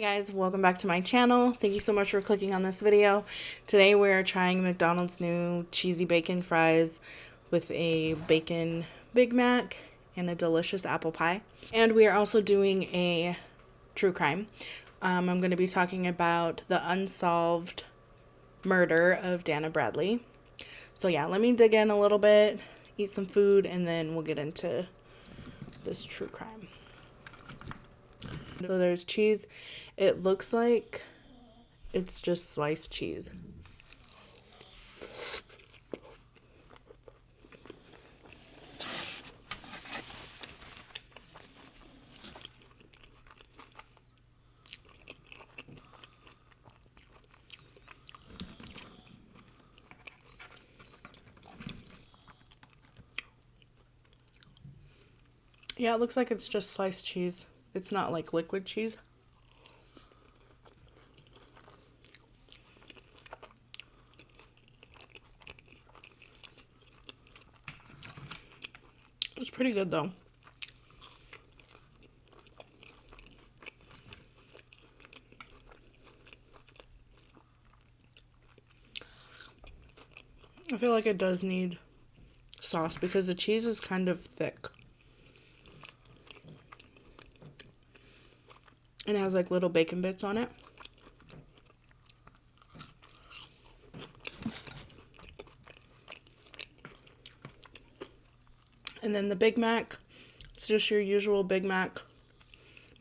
Hi guys, welcome back to my channel. Thank you so much for clicking on this video. Today we're trying McDonald's new cheesy bacon fries with a bacon Big Mac and a delicious apple pie. And we are also doing a true crime. I'm going to be talking about the unsolved murder of Dana Bradley. So yeah, let me dig in a little bit, eat some food, and then we'll get into this true crime. So there's cheese. It looks like it's just sliced cheese. Yeah, it looks like it's just sliced cheese. It's not like liquid cheese. It's pretty good though. I feel like it does need sauce because the cheese is kind of thick. And it has like little bacon bits on it. And then the Big Mac, it's just your usual Big Mac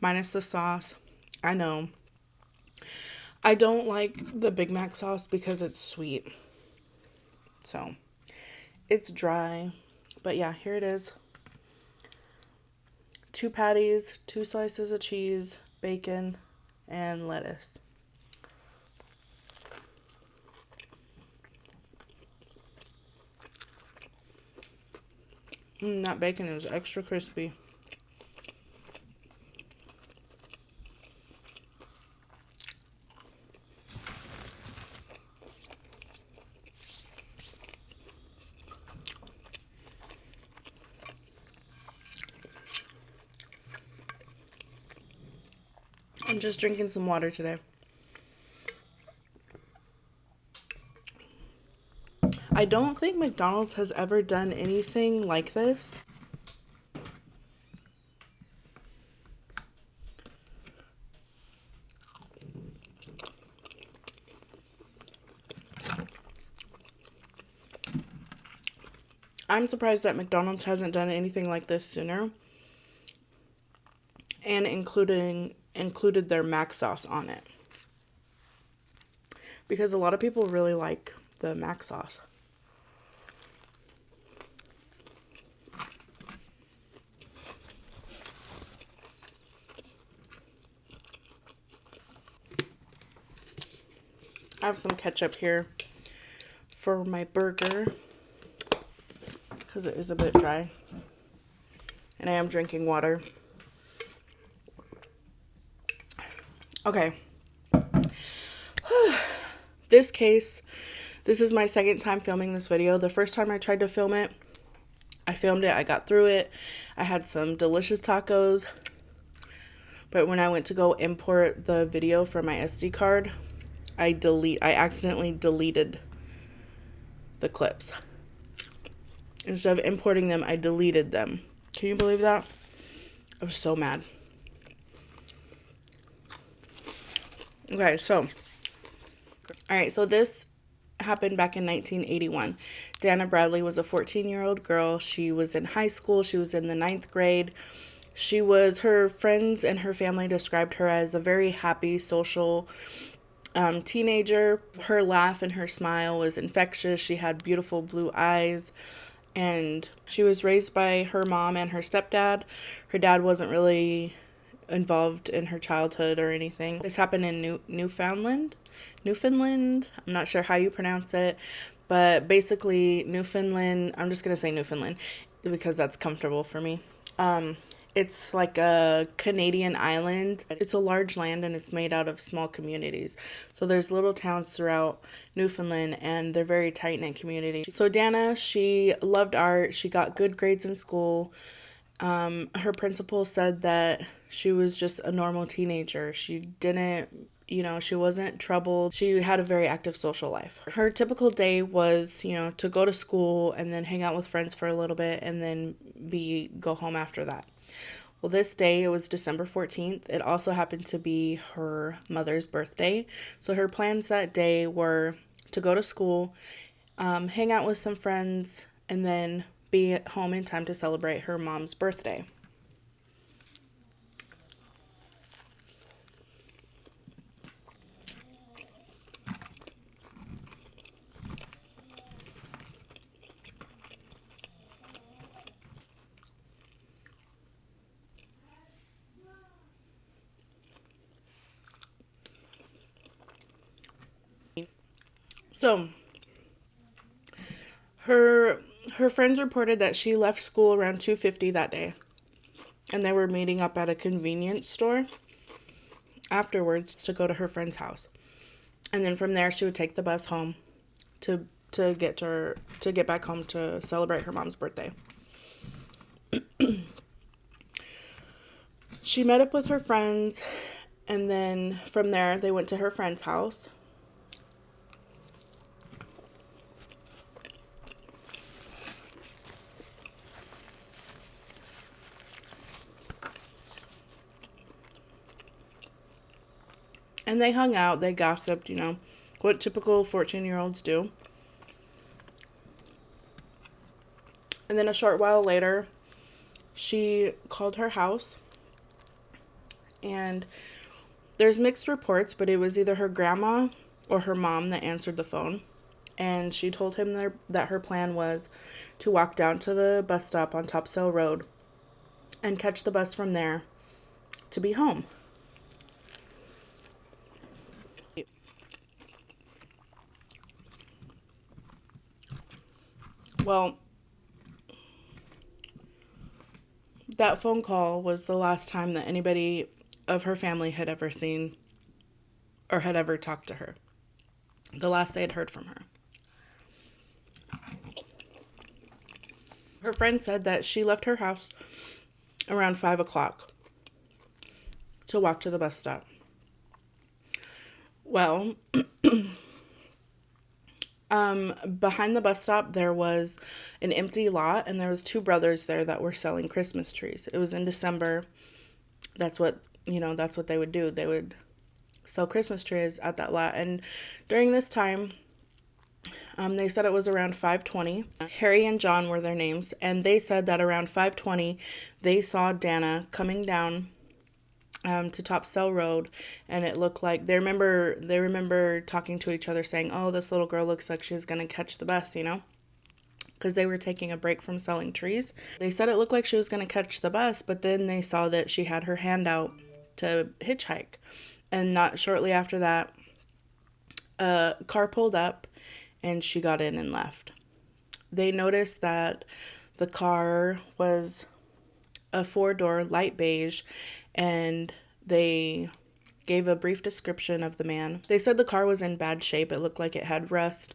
minus the sauce. I know. I don't like the Big Mac sauce because it's sweet. So, it's dry. But yeah, here it is. 2 patties, 2 slices of cheese, bacon, and lettuce. That bacon is extra crispy. I'm just drinking some water today. I don't think McDonald's has ever done anything like this. I'm surprised that McDonald's hasn't done anything like this sooner. And included their mac sauce on it. Because a lot of people really like the mac sauce. I have some ketchup here for my burger because it is a bit dry. And I am drinking water. Okay. This is my second time filming this video. The first time I tried to film it, I filmed it, I got through it. I had some delicious tacos. But when I went to go import the video from my SD card, I accidentally deleted the clips. Instead of importing them, I deleted them. Can you believe that? I was so mad. Okay, so, alright, so this happened back in 1981. Dana Bradley was a 14-year-old girl. She was in high school. She was in the 9th grade. Her friends and her family described her as a very happy, social teenager. Her laugh and her smile was infectious. She had beautiful blue eyes. And she was raised by her mom and her stepdad. Her dad wasn't really involved in her childhood or anything. This happened in Newfoundland. I'm not sure how you pronounce it, but basically Newfoundland, I'm just going to say Newfoundland because that's comfortable for me. It's like a Canadian island. It's a large land and it's made out of small communities. So there's little towns throughout Newfoundland and they're very tight-knit communities. So Dana, she loved art. She got good grades in school. Her principal said that She was just a normal teenager. She didn't, she wasn't troubled. She had a very active social life. Her typical day was, to go to school and then hang out with friends for a little bit and then go home after that. Well, this day, it was December 14th. It also happened to be her mother's birthday. So her plans that day were to go to school, hang out with some friends, and then be at home in time to celebrate her mom's birthday. So her friends reported that she left school around 2:50 that day, and they were meeting up at a convenience store afterwards to go to her friend's house. And then from there she would take the bus home to get back home to celebrate her mom's birthday. She met up with her friends, and then from there they went to her friend's house. And they hung out, they gossiped, what typical 14-year-olds do. And then a short while later, she called her house. And there's mixed reports, but it was either her grandma or her mom that answered the phone. And she told him that her plan was to walk down to the bus stop on Topsail Road and catch the bus from there to be home. Well, that phone call was the last time that anybody of her family had ever seen or had ever talked to her. The last they had heard from her. Her friend said that she left her house around 5 o'clock to walk to the bus stop. Well, behind the bus stop, there was an empty lot, and there was two brothers there that were selling Christmas trees. It was in December. That's what they would do. They would sell Christmas trees at that lot. And during this time, they said it was around 5:20. Harry and John were their names, and they said that around 5:20, they saw Dana coming down to Topsail Road, and it looked like they remember talking to each other saying, "Oh, this little girl looks like she's gonna catch the bus," because they were taking a break from selling trees. They said it looked like she was gonna catch the bus, but then they saw that she had her hand out to hitchhike, and not shortly after that, a car pulled up, and she got in and left. They noticed that the car was a 4-door light beige, and they gave a brief description of the man. They said the car was in bad shape. It looked like it had rust,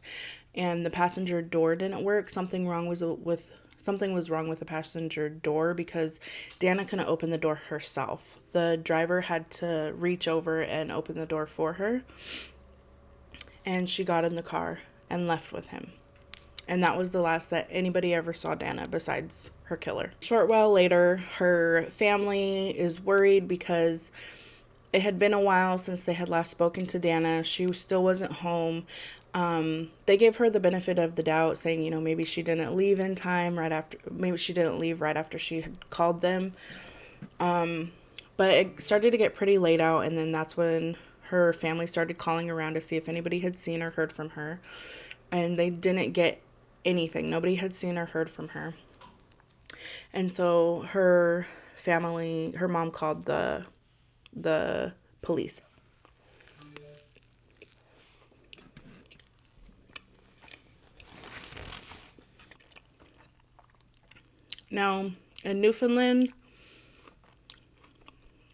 and the passenger door didn't work. Something was wrong with the passenger door because Dana couldn't open the door herself. The driver had to reach over and open the door for her, and she got in the car and left with him. And that was the last that anybody ever saw Dana besides her killer. Short while later, her family is worried because it had been a while since they had last spoken to Dana. She still wasn't home. They gave her the benefit of the doubt, saying, maybe she didn't leave in time maybe she didn't leave right after she had called them. But it started to get pretty late out, and then that's when her family started calling around to see if anybody had seen or heard from her. And they didn't get anything. Nobody had seen or heard from her. And so her mom called the police. Now, in Newfoundland,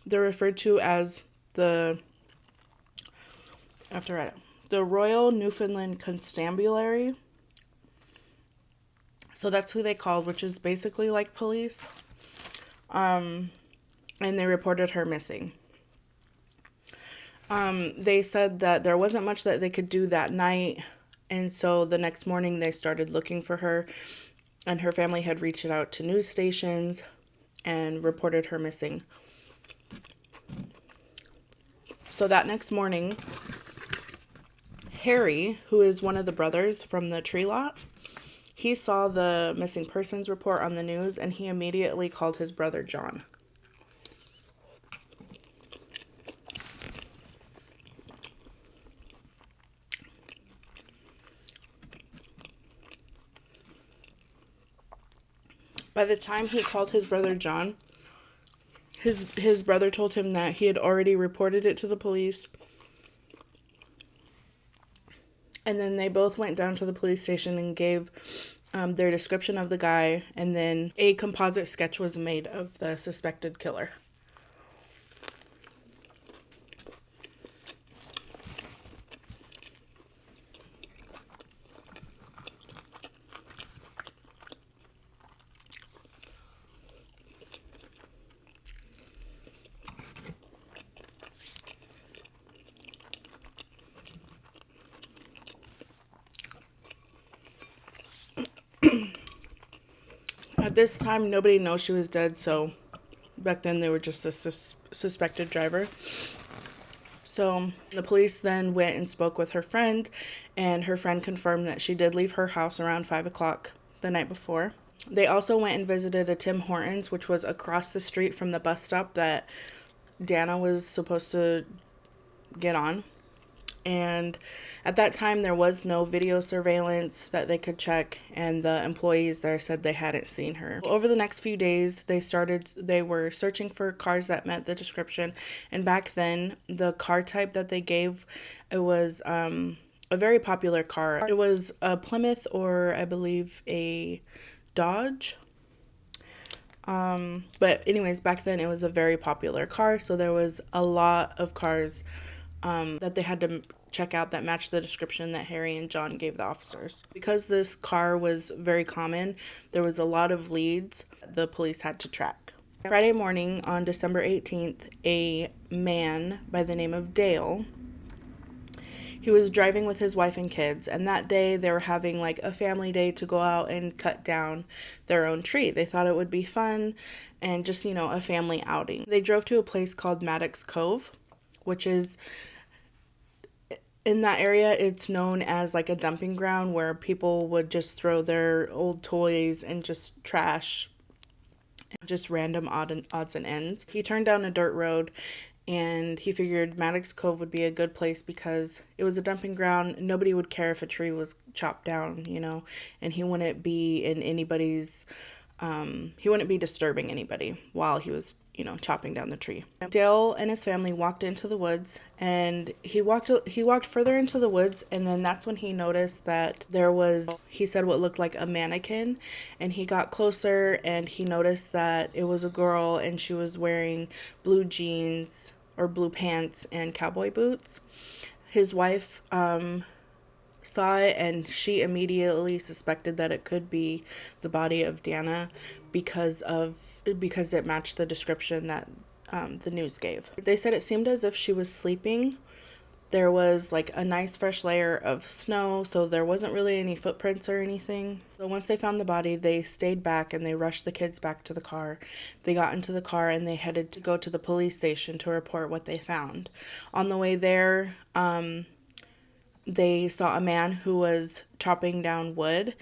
they're referred to as the Royal Newfoundland Constabulary. So that's who they called, which is basically like police. and they reported her missing. They said that there wasn't much that they could do that night, and so the next morning they started looking for her, and her family had reached out to news stations and reported her missing. So that next morning, Harry, who is one of the brothers from the tree lot, he saw the missing persons report on the news, and he immediately called his brother John. By the time he called his brother John, his brother told him that he had already reported it to the police. And then they both went down to the police station and gave their description of the guy, and then a composite sketch was made of the suspected killer. At this time, nobody knows she was dead, so back then they were just a suspected driver. So the police then went and spoke with her friend, and her friend confirmed that she did leave her house around 5 o'clock the night before. They also went and visited a Tim Hortons, which was across the street from the bus stop that Dana was supposed to get on. And at that time, there was no video surveillance that they could check, and the employees there said they hadn't seen her. Over the next few days, they were searching for cars that met the description, and back then, the car type that they gave, it was a very popular car. It was a Plymouth, or I believe a Dodge. But anyways, back then it was a very popular car, so there was a lot of cars that they had to check out that matched the description that Harry and John gave the officers. Because this car was very common, there was a lot of leads the police had to track. Friday morning on December 18th, a man by the name of Dale, he was driving with his wife and kids, and that day they were having like a family day to go out and cut down their own tree. They thought it would be fun and just, a family outing. They drove to a place called Maddox Cove, which is in that area. It's known as like a dumping ground where people would just throw their old toys and just trash, just random odds and ends. He turned down a dirt road, and he figured Maddox Cove would be a good place because it was a dumping ground. Nobody would care if a tree was chopped down, and he wouldn't be in anybody's, he wouldn't be disturbing anybody while he was, chopping down the tree. Dale and his family walked into the woods, and he walked further into the woods, and then that's when he noticed that there was, he said, what looked like a mannequin, and he got closer and he noticed that it was a girl, and she was wearing blue jeans or blue pants and cowboy boots. His wife saw it, and she immediately suspected that it could be the body of Dana because it matched the description that the news gave. They said it seemed as if she was sleeping. There was like a nice fresh layer of snow, so there wasn't really any footprints or anything. So once they found the body, they stayed back and they rushed the kids back to the car. They got into the car and they headed to go to the police station to report what they found. On the way there, they saw a man who was chopping down wood,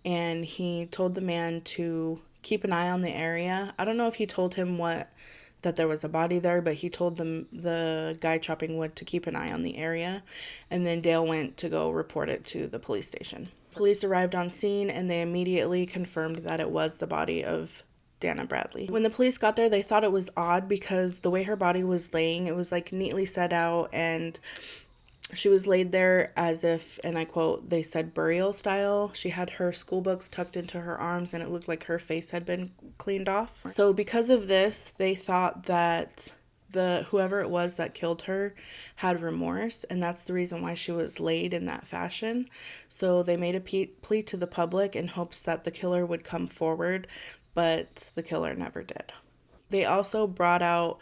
and he told the man to keep an eye on the area. I don't know if he told him that there was a body there, but he told the guy chopping wood to keep an eye on the area, and then Dale went to go report it to the police station. Police arrived on scene, and they immediately confirmed that it was the body of Dana Bradley. When the police got there, they thought it was odd because the way her body was laying, it was like neatly set out, and she was laid there as if, and I quote, they said burial style. She had her school books tucked into her arms, and it looked like her face had been cleaned off. So because of this, they thought that whoever it was that killed her had remorse, and that's the reason why she was laid in that fashion. So they made a plea to the public in hopes that the killer would come forward, but the killer never did. They also brought out,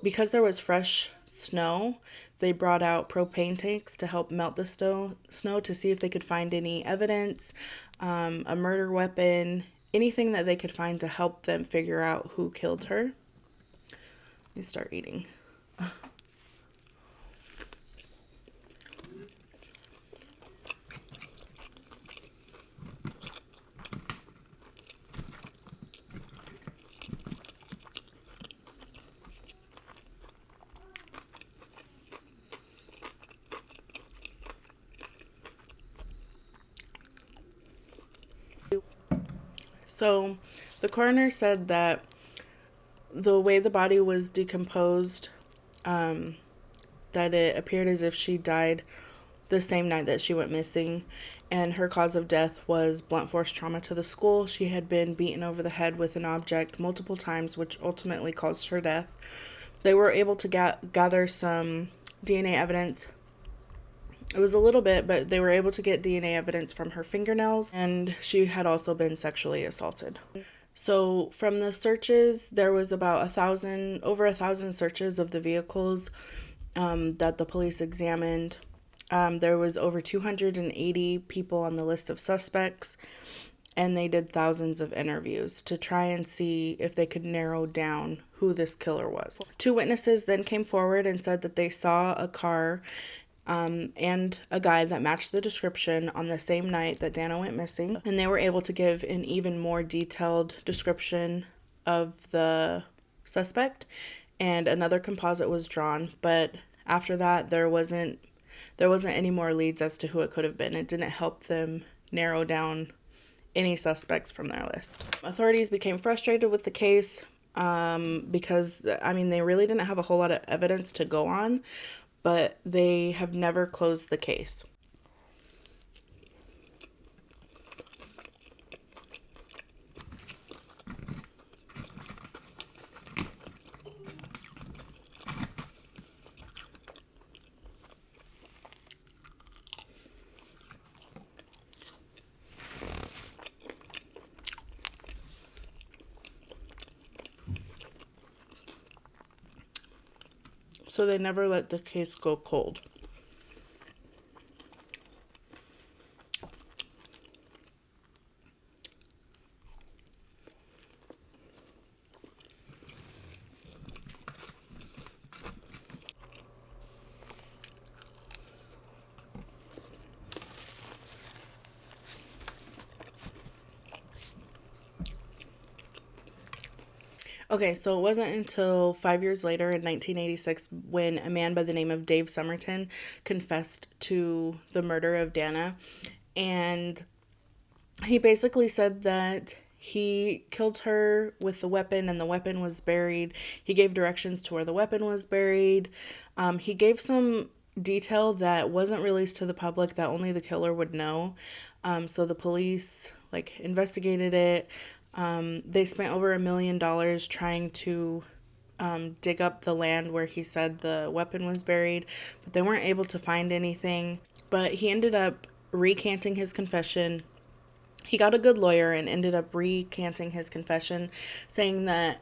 because there was fresh snow, they brought out propane tanks to help melt the snow to see if they could find any evidence, a murder weapon, anything that they could find to help them figure out who killed her. Let me start eating. So the coroner said that the way the body was decomposed, that it appeared as if she died the same night that she went missing, and her cause of death was blunt force trauma to the skull. She had been beaten over the head with an object multiple times, which ultimately caused her death. They were able to gather some DNA evidence. It was a little bit, but they were able to get DNA evidence from her fingernails, and she had also been sexually assaulted. So from the searches, there was about over 1,000 searches of the vehicles that the police examined. There was over 280 people on the list of suspects, and they did thousands of interviews to try and see if they could narrow down who this killer was. 2 witnesses then came forward and said that they saw a car and a guy that matched the description on the same night that Dana went missing. And they were able to give an even more detailed description of the suspect, and another composite was drawn. But after that, there wasn't any more leads as to who it could have been. It didn't help them narrow down any suspects from their list. Authorities became frustrated with the case because, they really didn't have a whole lot of evidence to go on, but they have never closed the case. So they never let the case go cold. Okay, so it wasn't until 5 years later in 1986 when a man by the name of Dave Somerton confessed to the murder of Dana. And he basically said that he killed her with the weapon and the weapon was buried. He gave directions to where the weapon was buried. He gave some detail that wasn't released to the public that only the killer would know. So the police investigated it. They spent over $1 million trying to dig up the land where he said the weapon was buried, but they weren't able to find anything. But he ended up recanting his confession. He got a good lawyer and ended up recanting his confession, saying that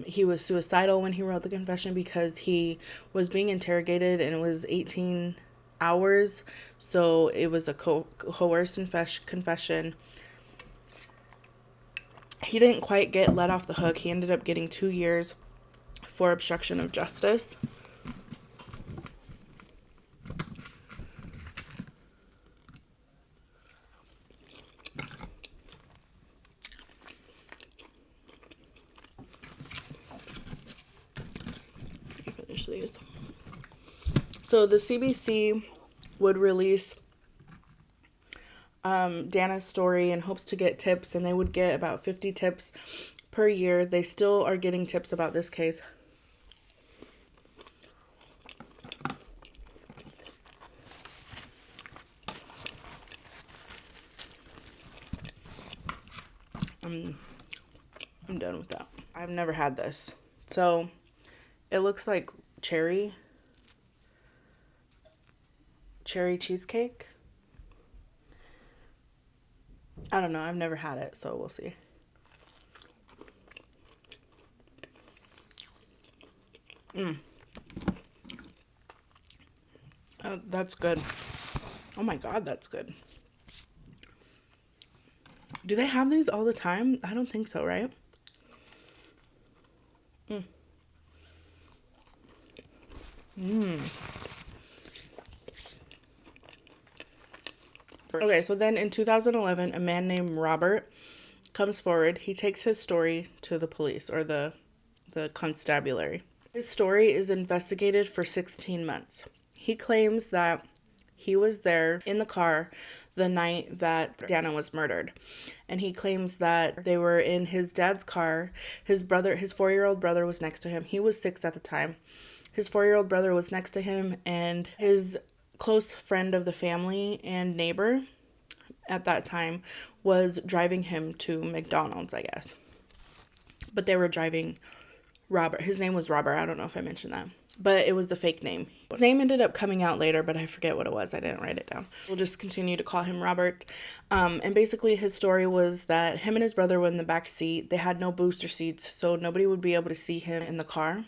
he was suicidal when he wrote the confession because he was being interrogated and it was 18 hours, so it was a coerced confession. He didn't quite get let off the hook. He ended up getting 2 years for obstruction of justice. Finish these. So the CBC would release Dana's story in hopes to get tips, and they would get about 50 tips per year. They still are getting tips about this case. I'm done with that. I've never had this. So it looks like cherry cheesecake. I don't know. I've never had it, so we'll see. That's good. Oh my God, that's good. Do they have these all the time? I don't think so, right? Okay, so then in 2011, a man named Robert comes forward. He takes his story to the police, or the constabulary. His story is investigated for 16 months. He claims that he was there in the car the night that Dana was murdered. And he claims that they were in his dad's car. His 4-year-old brother was next to him. He was 6 at the time. His 4-year-old brother was next to him, and his close friend of the family and neighbor at that time was driving him to McDonald's, I guess. But they were driving Robert. His name was Robert. I don't know if I mentioned that. But it was the fake name. His name ended up coming out later, but I forget what it was. I didn't write it down. We'll just continue to call him Robert. And basically his story was that him and his brother were in the back seat. They had no booster seats, so nobody would be able to see him in the car.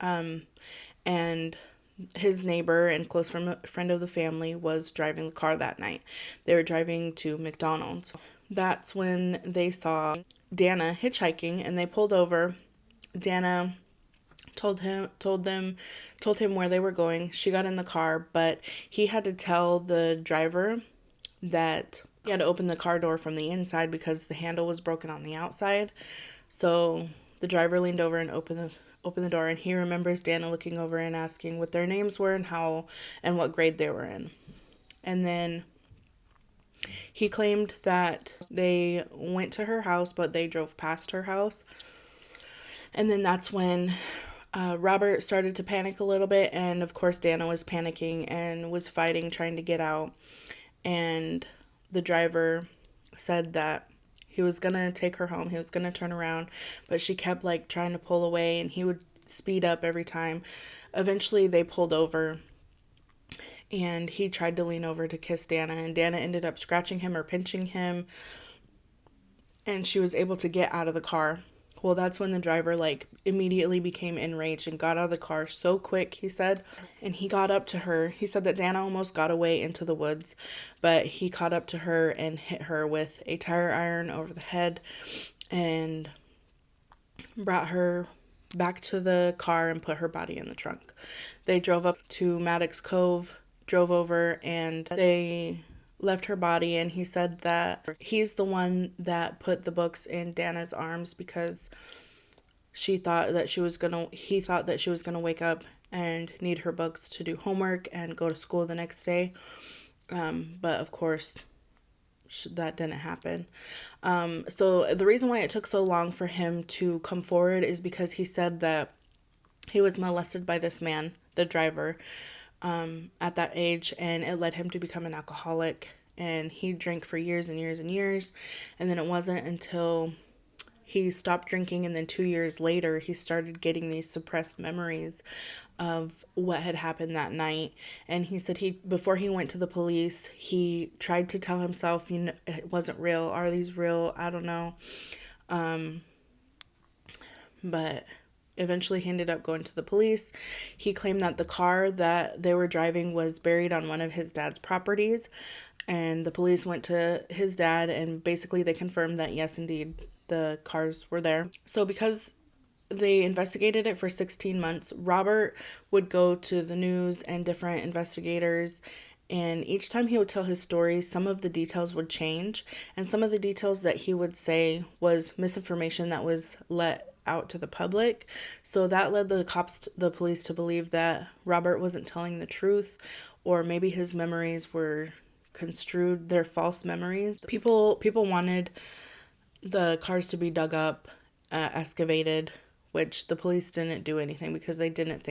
And his neighbor and close friend of the family was driving the car that night. They were driving to McDonald's. That's when they saw Dana hitchhiking, and they pulled over. Dana told him where they were going. She got in the car, but he had to tell the driver that he had to open the car door from the inside because the handle was broken on the outside. So the driver leaned over and opened the door, and he remembers Dana looking over and asking what their names were and what grade they were in. And then he claimed that they went to her house, but they drove past her house. And then that's when Robert started to panic a little bit, and of course Dana was panicking and was fighting, trying to get out. And the driver said that he was gonna take her home, he was gonna turn around, but she kept trying to pull away, and he would speed up every time. Eventually they pulled over, and he tried to lean over to kiss Dana, and Dana ended up scratching him or pinching him, and she was able to get out of the car. Well, that's when the driver immediately became enraged and got out of the car so quick, he said. And he got up to her. He said that Dana almost got away into the woods, but he caught up to her and hit her with a tire iron over the head and brought her back to the car and put her body in the trunk. They drove up to Maddox Cove, drove over, and they left her body, and he said that he's the one that put the books in Dana's arms because he thought that she was gonna wake up and need her books to do homework and go to school the next day. But of course that didn't happen. So the reason why it took so long for him to come forward is because he said that he was molested by this man, the driver, at that age, and it led him to become an alcoholic, and he drank for years and years and years. And then it wasn't until he stopped drinking, and then 2 years later he started getting these suppressed memories of what had happened that night. And he said before he went to the police, he tried to tell himself, it wasn't real. Are these real? I don't know. But eventually he ended up going to the police. He claimed that the car that they were driving was buried on one of his dad's properties, and the police went to his dad, and basically they confirmed that yes, indeed, the cars were there. So because they investigated it for 16 months, Robert would go to the news and different investigators, and each time he would tell his story, some of the details would change, and some of the details that he would say was misinformation that was let out to the public. So that led the police to believe that Robert wasn't telling the truth, or maybe his memories were construed, they're false memories. People wanted the cars to be dug up, excavated, which the police didn't do anything because they didn't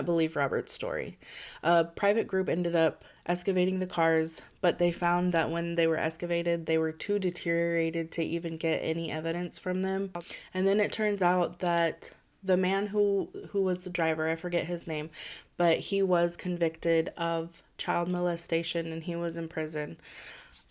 believe Robert's story. A private group ended up excavating the cars, but they found that when they were excavated, they were too deteriorated to even get any evidence from them. And then it turns out that the man who was the driver, I forget his name, but he was convicted of child molestation, and he was in prison.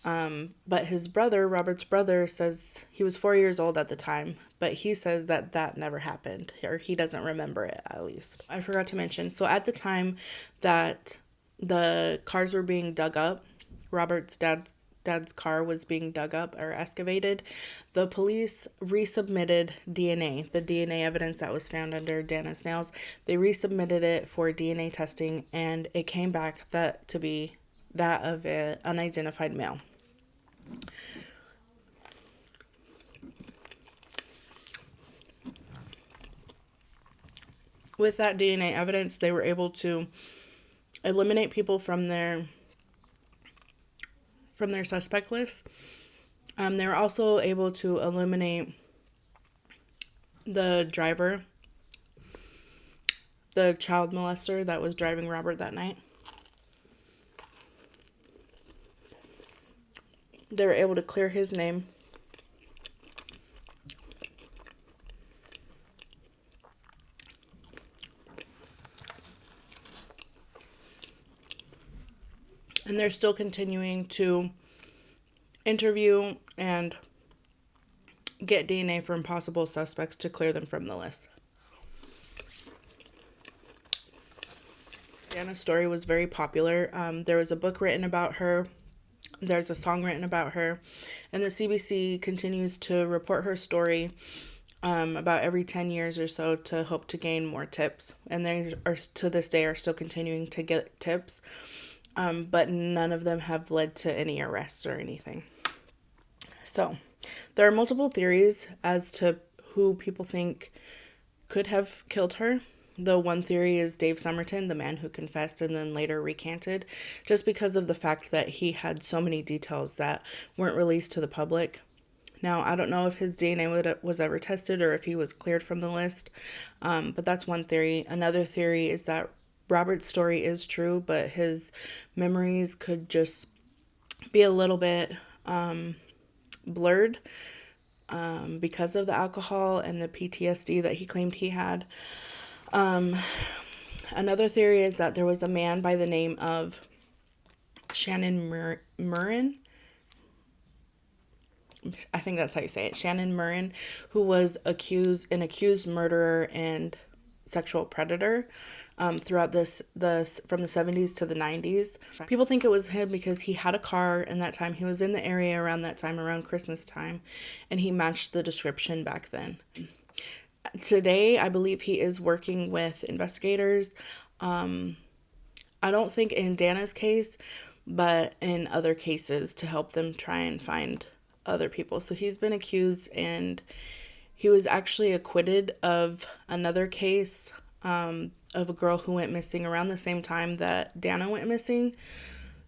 But his brother, Robert's brother, says he was 4 years old at the time, but he says that that never happened, or he doesn't remember it at least. I forgot to mention, so at the time that the cars were being dug up, Robert's dad's car was being dug up or excavated, the police resubmitted DNA, the DNA evidence that was found under Dana's nails. They resubmitted it for DNA testing, and it came back that to be that of an unidentified male. With that DNA evidence, they were able to eliminate people from their suspect list. They were also able to eliminate the driver, the child molester that was driving Robert that night. They were able to clear his name. And they're still continuing to interview and get DNA from possible suspects to clear them from the list. Dana's story was very popular. There was a book written about her. There's a song written about her. And the CBC continues to report her story about every 10 years or so to hope to gain more tips. And they are, to this day, are still continuing to get tips. But none of them have led to any arrests or anything. So, there are multiple theories as to who people think could have killed her. The one theory is Dave Somerton, the man who confessed and then later recanted, just because of the fact that he had so many details that weren't released to the public. Now, I don't know if his DNA was ever tested or if he was cleared from the list, but that's one theory. Another theory is that Robert's story is true, but his memories could just be a little bit blurred because of the alcohol and the PTSD that he claimed he had. Another theory is that there was a man by the name of Shannon Murrin. I think that's how you say it. Shannon Murrin, who was an accused murderer and sexual predator throughout from the 70s to the 90s. People think it was him because he had a car in that time. He was in the area around that time, around Christmas time, and he matched the description back then. Today, I believe he is working with investigators. I don't think in Dana's case, but in other cases to help them try and find other people. So he's been accused, and he was actually acquitted of another case of a girl who went missing around the same time that Dana went missing.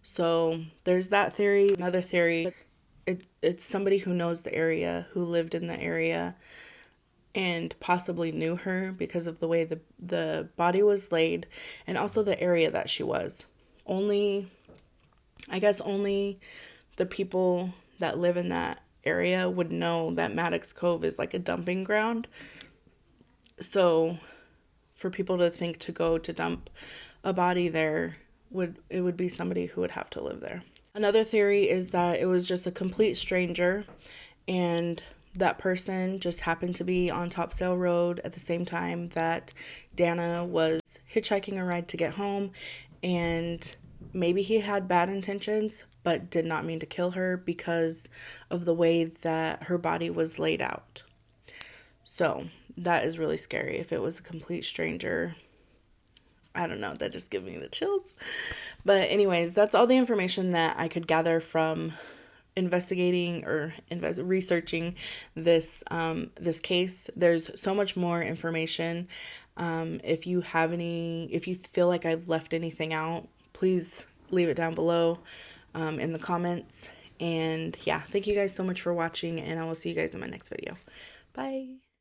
So there's that theory. Another theory, it's somebody who knows the area, who lived in the area, and possibly knew her because of the way the body was laid, and also the area that she was. I guess only the people that live in that area would know that Maddox Cove is like a dumping ground. So for people to think to go to dump a body there, it would be somebody who would have to live there. Another theory is that it was just a complete stranger, and that person just happened to be on Topsail Road at the same time that Dana was hitchhiking a ride to get home, and maybe he had bad intentions but did not mean to kill her because of the way that her body was laid out. So that is really scary. If it was a complete stranger, I don't know, that just gives me the chills. But anyways, that's all the information that I could gather from investigating or researching this case. There's so much more information. If you feel like I've left anything out, please leave it down below in the comments. And yeah, thank you guys so much for watching, and I will see you guys in my next video. Bye.